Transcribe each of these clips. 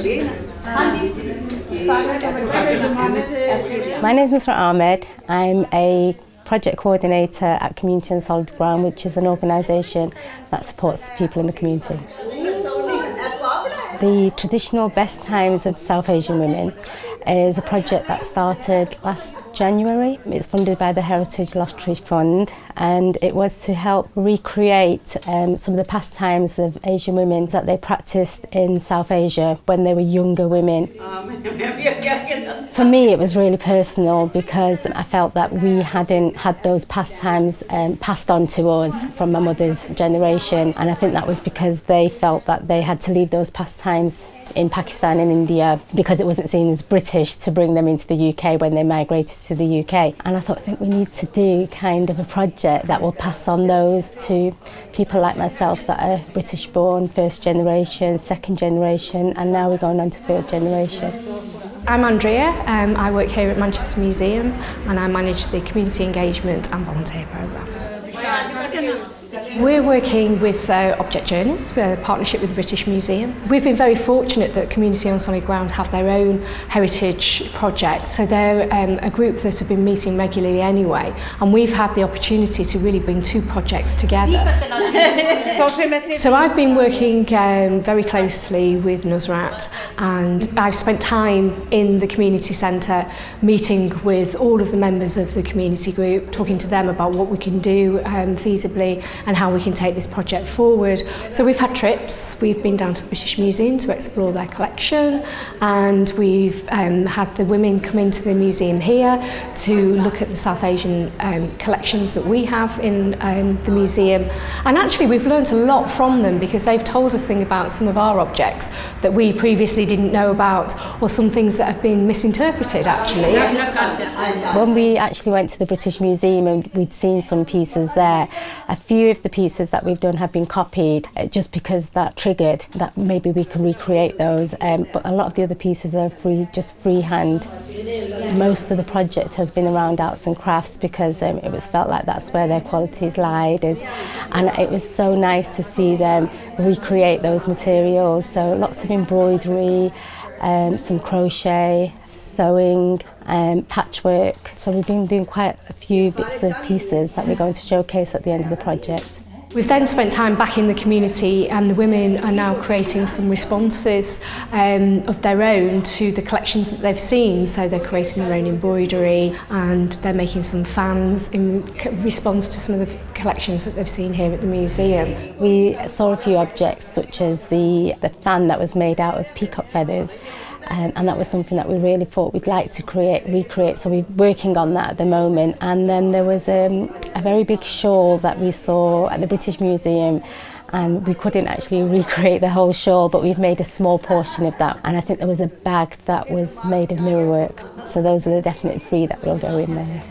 My name is Nusrat Ahmed. I'm a project coordinator at Community on Solid Ground, which is an organisation that supports people in the community. The traditional best times of South Asian women is a project that started last January. It's funded by the Heritage Lottery Fund, and it was to help recreate some of the pastimes of Asian women that they practiced in South Asia when they were younger women. For me, it was really personal because I felt that we hadn't had those pastimes passed on to us from my mother's generation, and I think that was because they felt that they had to leave those pastimes in Pakistan and India because it wasn't seen as British to bring them into the UK when they migrated to the UK. And I thought, I think we need to do kind of a project that will pass on those to people like myself that are British born, first generation, second generation, and now we're going on to third generation. I'm Andrea. I work here at Manchester Museum and I manage the community engagement and volunteer programme. We're working with Object Journeys, a partnership with the British Museum. We've been very fortunate that Community on Solid Ground have their own heritage project, so they're a group that have been meeting regularly anyway, and we've had the opportunity to really bring two projects together. So I've been working very closely with Nusrat, and I've spent time in the community centre meeting with all of the members of the community group, talking to them about what we can do feasibly and how we can take this project forward. So we've had trips, we've been down to the British Museum to explore their collection, and we've had the women come into the museum here to look at the South Asian collections that we have in the museum. And actually we've learnt a lot from them because they've told us things about some of our objects that we previously didn't know about, or some things that have been misinterpreted actually. When we actually went to the British Museum and we'd seen some pieces there, a few of the pieces that we've done have been copied just because that triggered that maybe we can recreate those, but a lot of the other pieces are just freehand. Most of the project has been around arts and crafts because it was felt like that's where their qualities lied, and it was so nice to see them recreate those materials. So lots of embroidery, some crochet, sewing, patchwork. So we've been doing quite a few bits of pieces that we're going to showcase at the end of the project. We've then spent time back in the community, and the women are now creating some responses of their own to the collections that they've seen. So they're creating their own embroidery and they're making some fans in response to some of the collections that they've seen here at the museum. We saw a few objects such as the fan that was made out of peacock feathers. And that was something that we really thought we'd like to recreate, so we're working on that at the moment. And then there was a very big shawl that we saw at the British Museum, and we couldn't actually recreate the whole shawl, but we've made a small portion of that. And I think there was a bag that was made of mirror work, so those are the definite three that will go in there.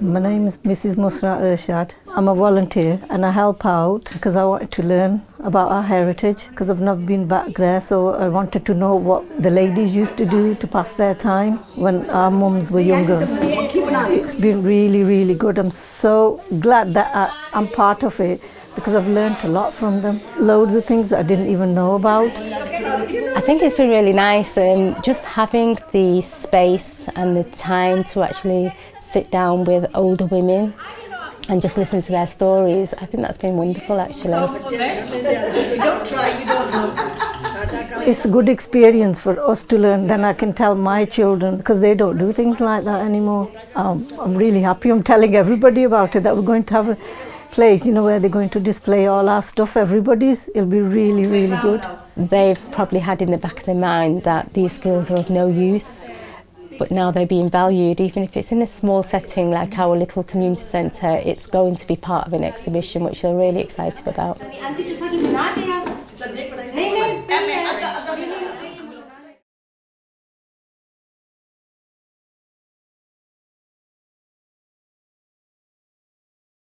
My name is Mrs. Musrat Irshad. I'm a volunteer and I help out because I wanted to learn about our heritage, because I've not been back there, so I wanted to know what the ladies used to do to pass their time when our mums were younger. It's been really, really good. I'm so glad that I'm part of it because I've learned a lot from them. Loads of things that I didn't even know about. I think it's been really nice, just having the space and the time to actually sit down with older women and just listen to their stories. I think that's been wonderful actually. If you don't try, you don't know. It's a good experience for us to learn, then I can tell my children, because they don't do things like that anymore. I'm really happy. I'm telling everybody about it, that we're going to have a place, where they're going to display all our stuff, everybody's. It'll be really, really good. They've probably had in the back of their mind that these skills are of no use, but now they're being valued. Even if it's in a small setting like our little community centre, it's going to be part of an exhibition which they're really excited about.